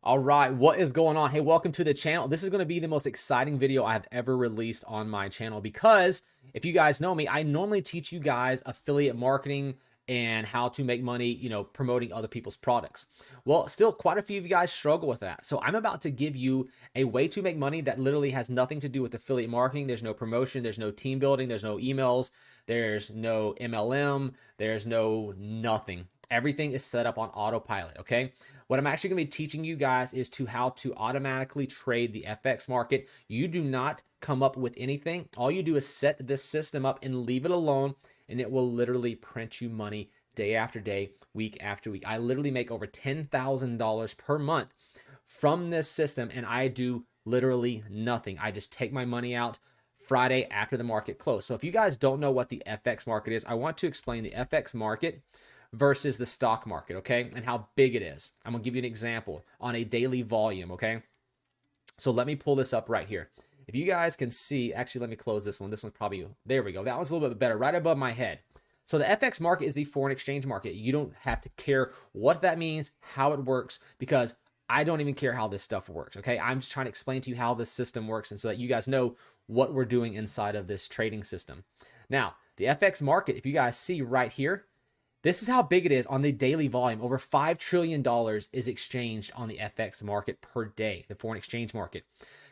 All right, what is going on? Hey, welcome to the channel. This is going to be the most exciting video I have ever released on my channel because if you guys know me, I normally teach you guys affiliate marketing and how to make money, promoting other people's products. Well, still quite a few of you guys struggle with that. So I'm about to give you a way to make money that literally has nothing to do with affiliate marketing. There's no promotion, there's no team building, there's no emails, there's no MLM, there's no nothing. Everything is set up on autopilot, okay? What I'm actually going to be teaching you guys is how to automatically trade the FX market. You do not come up with anything. All you do is set this system up and leave it alone, and it will literally print you money day after day, week after week. I literally make over $10,000 per month from this system, and I do literally nothing. I just take my money out Friday after the market closed. So if you guys don't know what the FX market is, I want to explain the FX market versus the stock market, okay? And how big it is. I'm gonna give you an example on a daily volume, okay? So let me pull this up right here. If you guys can see, actually, let me close this one. This one's probably, there we go. That one's a little bit better, right above my head. So the FX market is the foreign exchange market. You don't have to care what that means, how it works, because I don't even care how this stuff works, okay? I'm just trying to explain to you how this system works and so that you guys know what we're doing inside of this trading system. Now, the FX market, if you guys see right here, this is how big it is on the daily volume. Over $5 trillion is exchanged on the FX market per day, the foreign exchange market.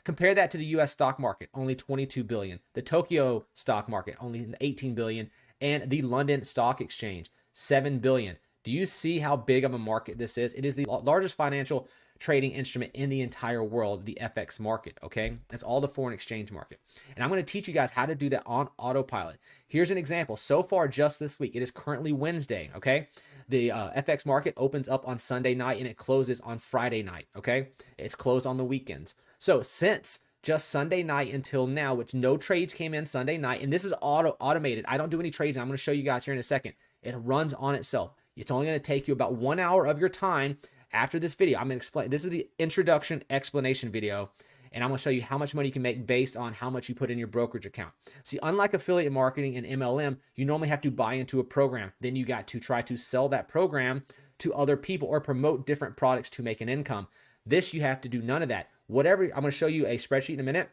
Compare that to the US stock market, only 22 billion. The Tokyo stock market, only 18 billion. And the London Stock Exchange, 7 billion. Do you see how big of a market this is? It is the largest financial trading instrument in the entire world, the FX market, okay? That's all the foreign exchange market. And I'm going to teach you guys how to do that on autopilot. Here's an example. So far, just this week, it is currently Wednesday, okay? The FX market opens up on Sunday night and it closes on Friday night, okay? It's closed on the weekends. So since just Sunday night until now, which no trades came in Sunday night, and this is automated. I don't do any trades. I'm going to show you guys here in a second. It runs on itself. It's only going to take you about 1 hour of your time. After this video, I'm going to explain. This is the introduction explanation video, and I'm going to show you how much money you can make based on how much you put in your brokerage account. See, unlike affiliate marketing and MLM, you normally have to buy into a program. Then you got to try to sell that program to other people or promote different products to make an income. This, you have to do none of that. Whatever, I'm going to show you a spreadsheet in a minute,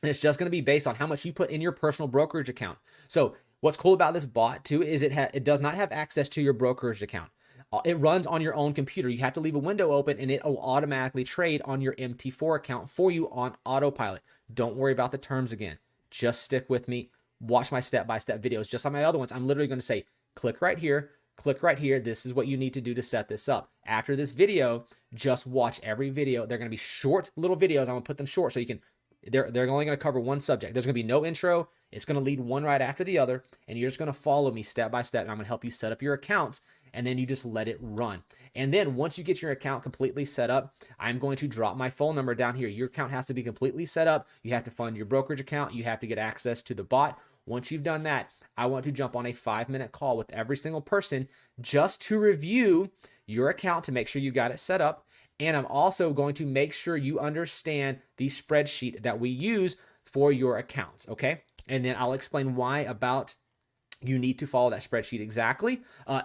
and it's just going to be based on how much you put in your personal brokerage account. So what's cool about this bot too is it does not have access to your brokerage account. It runs on your own computer. You have to leave a window open and it will automatically trade on your MT4 account for you on autopilot. Don't worry about the terms again. Just stick with me. Watch my step-by-step videos. Just like my other ones, I'm literally going to say, click right here, click right here. This is what you need to do to set this up. After this video, just watch every video. They're going to be short little videos. I'm going to put them short so you can, they're only going to cover one subject. There's going to be no intro. It's going to lead one right after the other. And you're just going to follow me step by step. And I'm going to help you set up your accounts. And then you just let it run. And then once you get your account completely set up, I'm going to drop my phone number down here. Your account has to be completely set up. You have to fund your brokerage account. You have to get access to the bot. Once you've done that, I want to jump on a 5-minute call with every single person just to review your account to make sure you got it set up. And I'm also going to make sure you understand the spreadsheet that we use for your accounts, okay? And then I'll explain why about you need to follow that spreadsheet exactly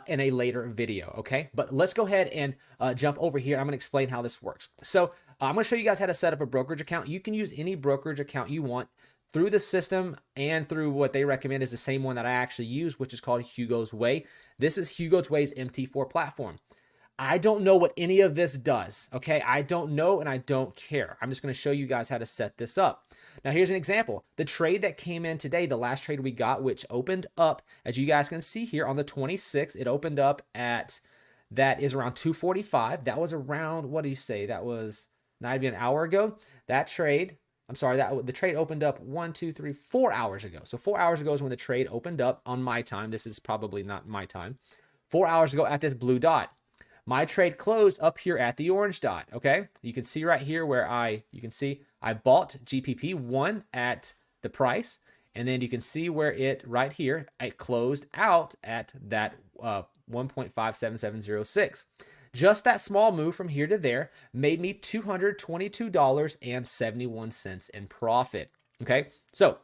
in a later video, okay? But let's go ahead and jump over here. I'm going to explain how this works. So I'm going to show you guys how to set up a brokerage account. You can use any brokerage account you want through the system and through what they recommend is the same one that I actually use, which is called Hugo's Way. This is Hugo's Way's MT4 platform. I don't know what any of this does, okay? I don't know and I don't care. I'm just going to show you guys how to set this up. Now, here's an example. The trade that came in today, the last trade we got, which opened up, as you guys can see here on the 26th, it opened up at, that is around 2:45. That was around, what do you say? That was not even an hour ago. That trade, I'm sorry, the trade opened up 4 hours ago. So 4 hours ago is when the trade opened up on my time. This is probably not my time. 4 hours ago at this blue dot. My trade closed up here at the orange dot, okay? You can see right here where you can see I bought GPP1 at the price, and then you can see where it, right here, it closed out at that 1.57706. Just that small move from here to there made me $222.71 in profit, okay? So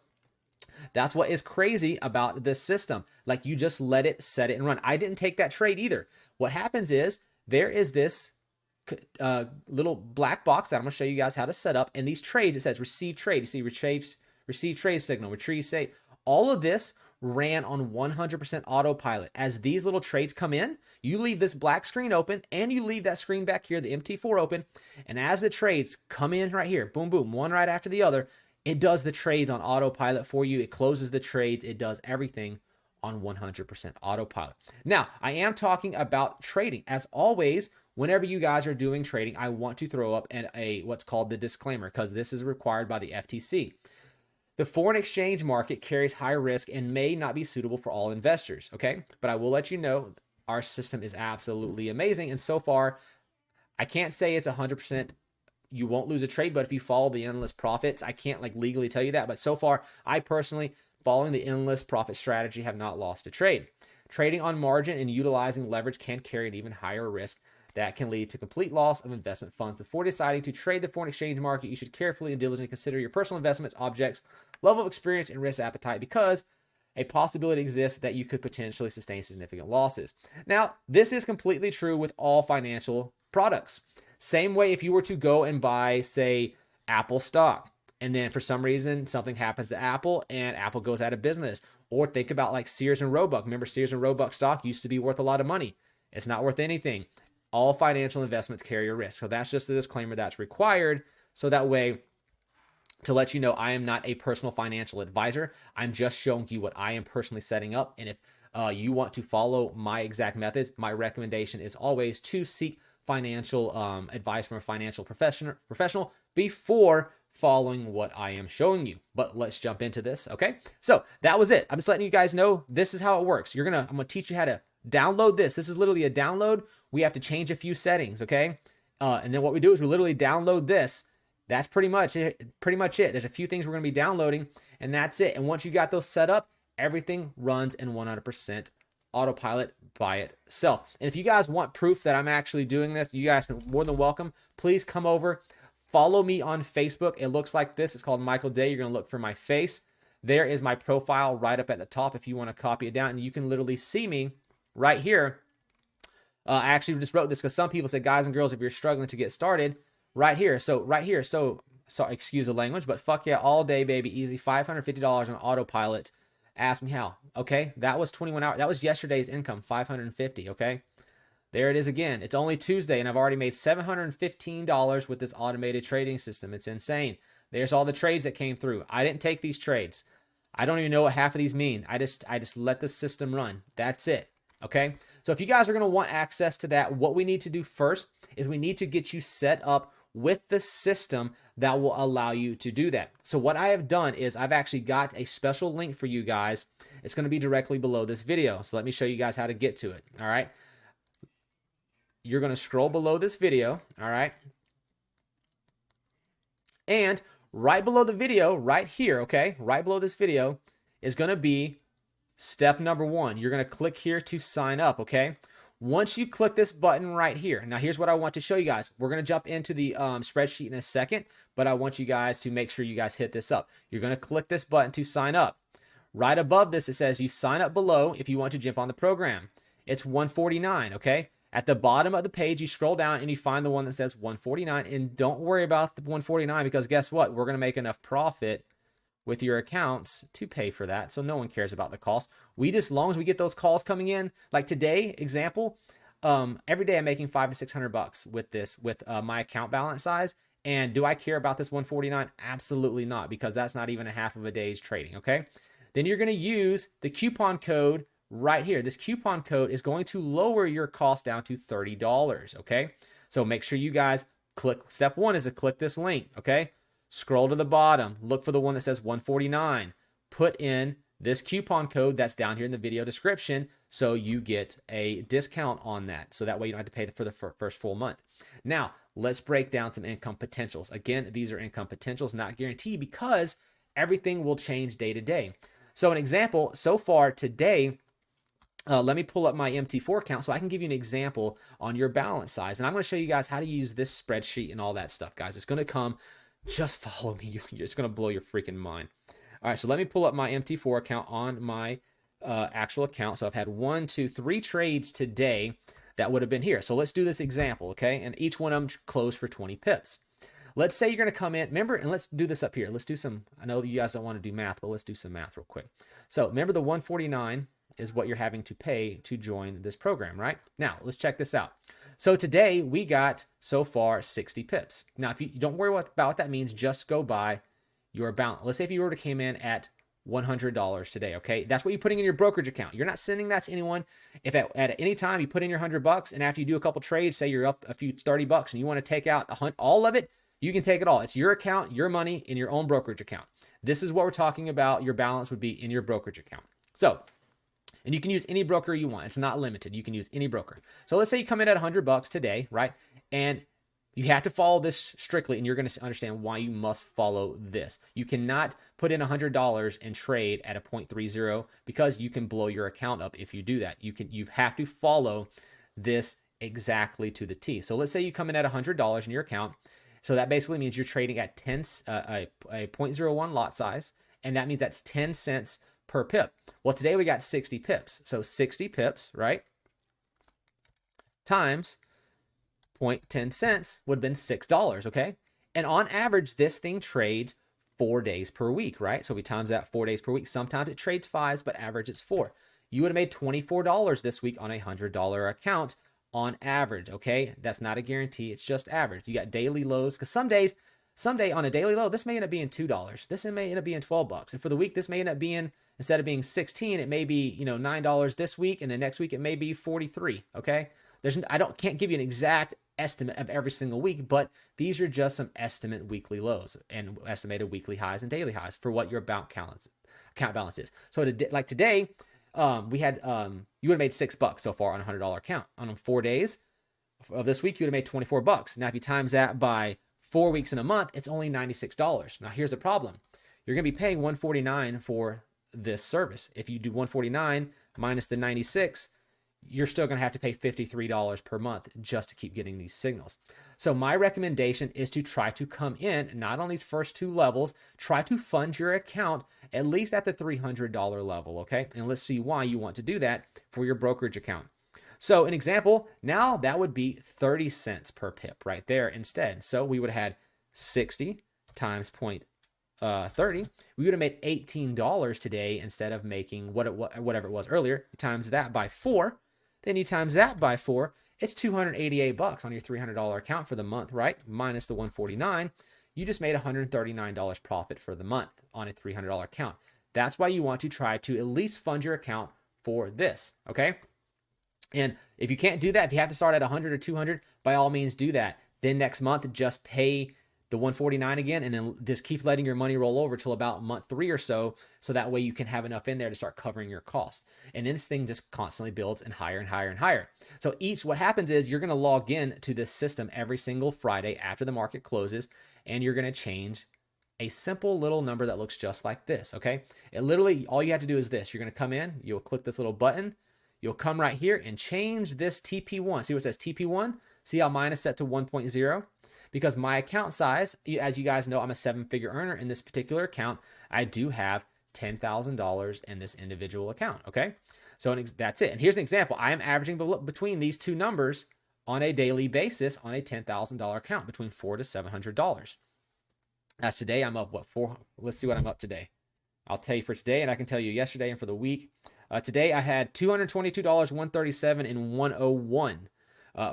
that's what is crazy about this system. Like, you just let it, set it, and run. I didn't take that trade either. What happens is there is this little black box that I'm going to show you guys how to set up. And these trades, it says receive trade. You see receive trade signal, retrieve say. All of this ran on 100% autopilot. As these little trades come in, you leave this black screen open and you leave that screen back here, the MT4 open. And as the trades come in right here, boom, boom, one right after the other, it does the trades on autopilot for you. It closes the trades. It does everything on 100% autopilot. Now, I am talking about trading. As always, whenever you guys are doing trading, I want to throw up what's called the disclaimer, because this is required by the FTC. The foreign exchange market carries high risk and may not be suitable for all investors, okay? But I will let you know our system is absolutely amazing. And so far, I can't say it's 100% you won't lose a trade, but if you follow the endless profits, I can't like legally tell you that. But so far, I personally, following the endless profit strategy, have not lost a trade. Trading on margin and utilizing leverage can carry an even higher risk that can lead to complete loss of investment funds. Before deciding to trade the foreign exchange market, you should carefully and diligently consider your personal investments, objects, level of experience, and risk appetite, because a possibility exists that you could potentially sustain significant losses. Now, this is completely true with all financial products. Same way if you were to go and buy, say, Apple stock, and then for some reason something happens to Apple and Apple goes out of business. Or think about like Sears and Roebuck. Remember, Sears and Roebuck stock used to be worth a lot of money. It's not worth anything. All financial investments carry a risk. So that's just a disclaimer that's required. So that way, to let you know, I am not a personal financial advisor. I'm just showing you what I am personally setting up. And if you want to follow my exact methods, my recommendation is always to seek financial advice from a financial professional before following what I am showing you. But let's jump into this, okay? So that was it. I'm just letting you guys know this is how it works. I'm gonna teach you how to download this. This is literally a download. We have to change a few settings, okay? And then what we do is we literally download this. That's pretty much it. There's a few things we're gonna be downloading, and that's it. And once you got those set up, everything runs in 100% autopilot by itself. And if you guys want proof that I'm actually doing this, you guys are more than welcome. Please come over, follow me on Facebook. It looks like this. It's called Michael Day. You're gonna look for my face. There is my profile right up at the top if you want to copy it down, and you can literally see me right here. I actually just wrote this because some people say, guys and girls, if you're struggling to get started, right here. So sorry, excuse the language, but fuck yeah, all day, baby, easy. $550 on autopilot. Ask me how. Okay, that was 21 hours. That was yesterday's income, 550. Okay, there it is again. It's only Tuesday, and I've already made $715 with this automated trading system. It's insane. There's all the trades that came through. I didn't take these trades. I don't even know what half of these mean. I just let the system run. That's it. Okay, so if you guys are going to want access to that, what we need to do first is we need to get you set up with the system that will allow you to do that. So what I have done is I've actually got a special link for you guys. It's going to be directly below this video. So let me show you guys how to get to it. All right. You're going to scroll below this video. All right. And right below the video, right here, okay, right below this video is going to be step number 1. You're going to click here to sign up, okay? Once you click this button right here, now here's what I want to show you guys. We're going to jump into the spreadsheet in a second, but I want you guys to make sure you guys hit this up. You're going to click this button to sign up. Right above this, it says you sign up below if you want to jump on the program. It's $149, okay? At the bottom of the page, you scroll down and you find the one that says $149, and don't worry about the $149 because guess what? We're going to make enough profit with your accounts to pay for that. So no one cares about the cost. As long as we get those calls coming in, like today, example, every day I'm making $500 to $600 with this, with my account balance size. And do I care about this $149? Absolutely not, because that's not even a half of a day's trading, okay? Then you're gonna use the coupon code right here. This coupon code is going to lower your cost down to $30, okay? So make sure you guys click, step 1 is to click this link, okay? Scroll to the bottom, look for the one that says $149. Put in this coupon code that's down here in the video description so you get a discount on that. So that way you don't have to pay for the first full month. Now, let's break down some income potentials. Again, these are income potentials, not guaranteed, because everything will change day to day. So an example, so far today, let me pull up my MT4 account so I can give you an example on your balance size. And I'm going to show you guys how to use this spreadsheet and all that stuff, guys. It's going to come. Just follow me. It's going to blow your freaking mind. All right, so let me pull up my MT4 account on my actual account. So I've had 1, 2, 3 trades today that would have been here. So let's do this example, okay? And each one of them closed for 20 pips. Let's say you're going to come in, remember, and let's do this up here. Let's do some, I know you guys don't want to do math, but let's do some math real quick. So remember the 149 is what you're having to pay to join this program, right? Now, let's check this out. So today we got so far 60 pips. Now, if you don't worry about what that means, just go by your balance. Let's say if you were to came in at $100 today, okay? That's what you're putting in your brokerage account. You're not sending that to anyone. If at any time you put in your $100 and after you do a couple trades, say you're up a few $30 and you want to take out all of it, you can take it all. It's your account, your money in your own brokerage account. This is what we're talking about. Your balance would be in your brokerage account. So, and you can use any broker you want. It's not limited. You can use any broker. So let's say you come in at $100 today, right? And you have to follow this strictly, and you're going to understand why you must follow this. You cannot put in $100 and trade at a 0.30 because you can blow your account up if you do that. You have to follow this exactly to the T. So let's say you come in at $100 in your account. So that basically means you're trading at a 0.01 lot size, and that means that's 10 cents per pip. Well, today we got 60 pips. So 60 pips, right? Times 0.10 cents would have been $6, okay? And on average, this thing trades 4 days per week, right? So we times that 4 days per week. Sometimes it trades 5, but average it's 4. You would have made $24 this week on a $100 account on average, okay? That's not a guarantee. It's just average. You got daily lows because someday on a daily low, this may end up being $2. This may end up being $12. And for the week, this may end up being, instead of being 16, it may be, $9 this week. And then next week, it may be 43, okay? Can't give you an exact estimate of every single week, but these are just some estimate weekly lows and estimated weekly highs and daily highs for what your account balance is. So like today, we had, you would have made $6 so far on a $100 account. On 4 days of this week, you would have made $24. Now, if you times that by 4 weeks in a month, it's only $96. Now, here's the problem. You're going to be paying $149 for this service. If you do $149 minus the 96, you're still going to have to pay $53 per month just to keep getting these signals. So my recommendation is to try to come in, not on these first 2 levels, try to fund your account at least at the $300 level, okay? And let's see why you want to do that for your brokerage account. So an example, now that would be 30 cents per pip right there instead. So we would have had 60 times 0.30. We would have made $18 today instead of making whatever it was earlier. You times that by 4. Then you times that by 4, it's $288 on your $300 account for the month, right? Minus the $149, you just made $139 profit for the month on a $300 account. That's why you want to try to at least fund your account for this, okay? And if you can't do that, if you have to start at 100 or 200, by all means do that. Then next month, just pay the $149 again, and then just keep letting your money roll over till about month 3 or so that way you can have enough in there to start covering your cost. And then this thing just constantly builds and higher and higher and higher. So what happens is you're going to log in to this system every single Friday after the market closes, and you're going to change a simple little number that looks just like this, okay? It literally, all you have to do is this. You're going to come in, you'll click this little button, you'll come right here and change this TP1. See what it says TP1? See how mine is set to 1.0? Because my account size, as you guys know, I'm a 7-figure earner in this particular account. I do have $10,000 in this individual account, okay? So that's it. And here's an example. I am averaging between these 2 numbers on a daily basis on a $10,000 account, between $400 to $700. As today, I'm up, let's see what I'm up today. I'll tell you for today, and I can tell you yesterday and for the week. Today, I had $222, $137, and $101.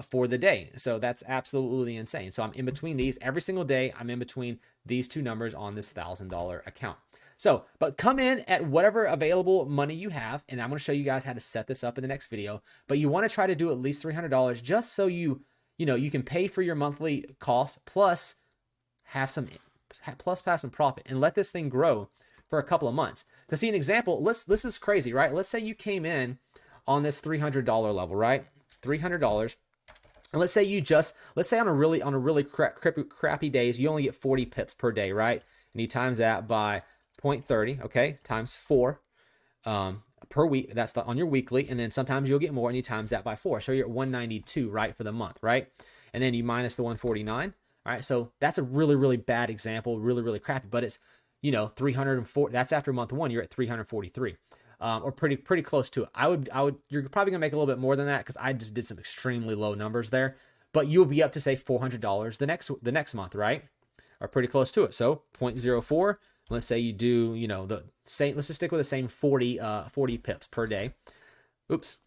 For the day. So that's absolutely insane. So I'm in between these every single day. I'm in between these 2 numbers on this $1,000 account. So, but come in at whatever available money you have. And I'm going to show you guys how to set this up in the next video, but you want to try to do at least $300 just so you can pay for your monthly costs plus have some profit and let this thing grow for a couple of months. Because see an example, this is crazy, right? Let's say you came in on this $300 level, right? $300. And let's say on a really crappy days, you only get 40 pips per day, right? And you times that by 0.30, okay? Times 4 per week. That's on your weekly. And then sometimes you'll get more and you times that by 4. So you're at 192, right? For the month, right? And then you minus the 149. All right. So that's a really, really bad example, really, really crappy, but it's, 304. That's after month 1, you're at 343. or pretty close to it. I would, you're probably gonna make a little bit more than that because I just did some extremely low numbers there, but you'll be up to say $400 the next month, right? Or pretty close to it. So 0.04. Let's say you do, you know, the same. Let's just stick with the same 40 pips per day. Oops.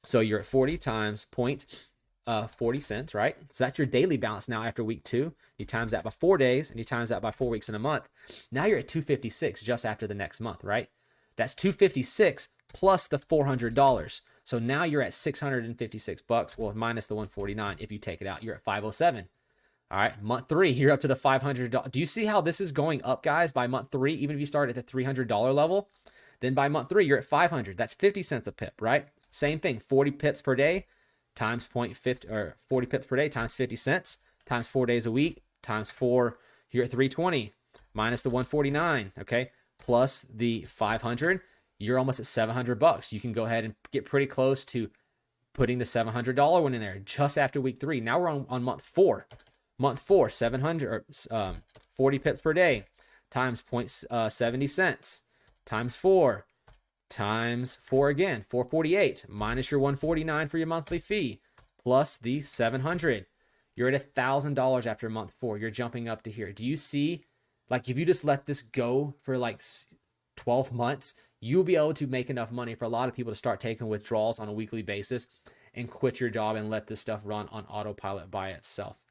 So you're at 40 times 40 cents, right? So that's your daily balance now after week 2. You times that by 4 days, and you times that by 4 weeks in a month. Now you're at 256 just after the next month, right? That's 256 plus the $400. So now you're at 656 bucks. Well, minus the 149 if you take it out, you're at 507. All right, month 3, you're up to the $500. Do you see how this is going up, guys? By month 3, even if you start at the $300 level, then by month 3, you're at 500. That's 50 cents a pip, right? Same thing, 40 pips per day times 0.50, or 40 pips per day times 50 cents times 4 days a week times 4, you're at 320 minus the 149, okay? Plus the 500, you're almost at 700 bucks. You can go ahead and get pretty close to putting the $700 one in there just after week 3. Now we're on month 4. Month 4, 700 or 40 pips per day times 0.70 cents times 4 times 4 again, 448 minus your 149 for your monthly fee plus the 700. You're at $1,000 after month 4. You're jumping up to here. Do you see, like, if you just let this go for like 12 months, you'll be able to make enough money for a lot of people to start taking withdrawals on a weekly basis and quit your job and let this stuff run on autopilot by itself.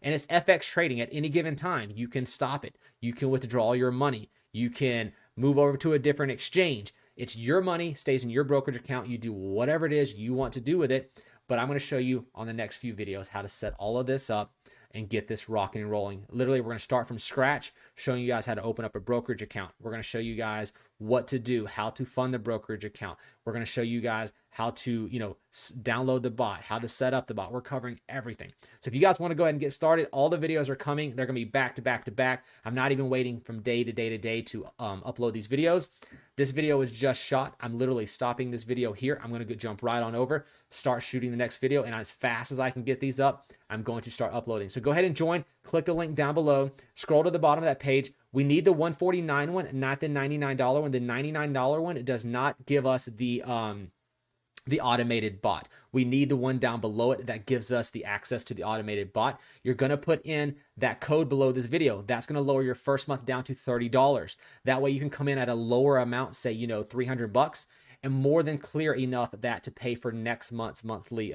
And it's FX trading. At any given time, you can stop it. You can withdraw your money. You can move over to a different exchange. It's your money, stays in your brokerage account. You do whatever it is you want to do with it. But I'm going to show you on the next few videos how to set all of this up and get this rocking and rolling. Literally, we're going to start from scratch, showing you guys how to open up a brokerage account. We're going to show you guys what to do, how to fund the brokerage account. We're going to show you guys how to, you know, download the bot, how to set up the bot. We're covering everything. So if you guys want to go ahead and get started, all the videos are coming. They're going to be back to back to back. I'm not even waiting from day to day to day to upload these videos. This video was just shot. I'm literally stopping this video here. I'm going to jump right on over, start shooting the next video, and as fast as I can get these up, I'm going to start uploading. So go ahead and join. Click the link down below. Scroll to the bottom of that page. We need the $149 one, not the $99 one. The $99 one, it does not give us the automated bot. We need the one down below it that gives us the access to the automated bot. You're going to put in that code below this video. That's going to lower your first month down to $30. That way you can come in at a lower amount, say, you know, 300 bucks, and more than clear enough of that to pay for next month's monthly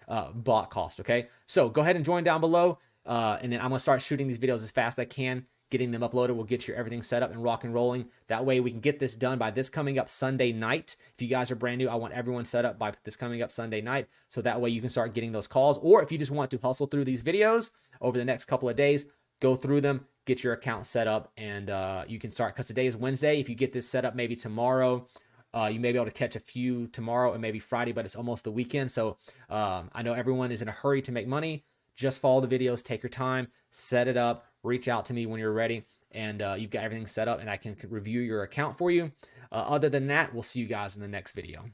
bot cost. Okay. So go ahead and join down below. And then I'm going to start shooting these videos as fast as I can. Getting them uploaded will get you everything set up and rock and rolling. That way we can get this done by this coming up Sunday night. If you guys are brand new, I want everyone set up by this coming up Sunday night. So that way you can start getting those calls. Or if you just want to hustle through these videos over the next couple of days, go through them, get your account set up, and you can start. Because today is Wednesday. If you get this set up maybe tomorrow, you may be able to catch a few tomorrow and maybe Friday, but it's almost the weekend. So I know everyone is in a hurry to make money. Just follow the videos, take your time, set it up, reach out to me when you're ready, and you've got everything set up and I can review your account for you. Other than that, we'll see you guys in the next video.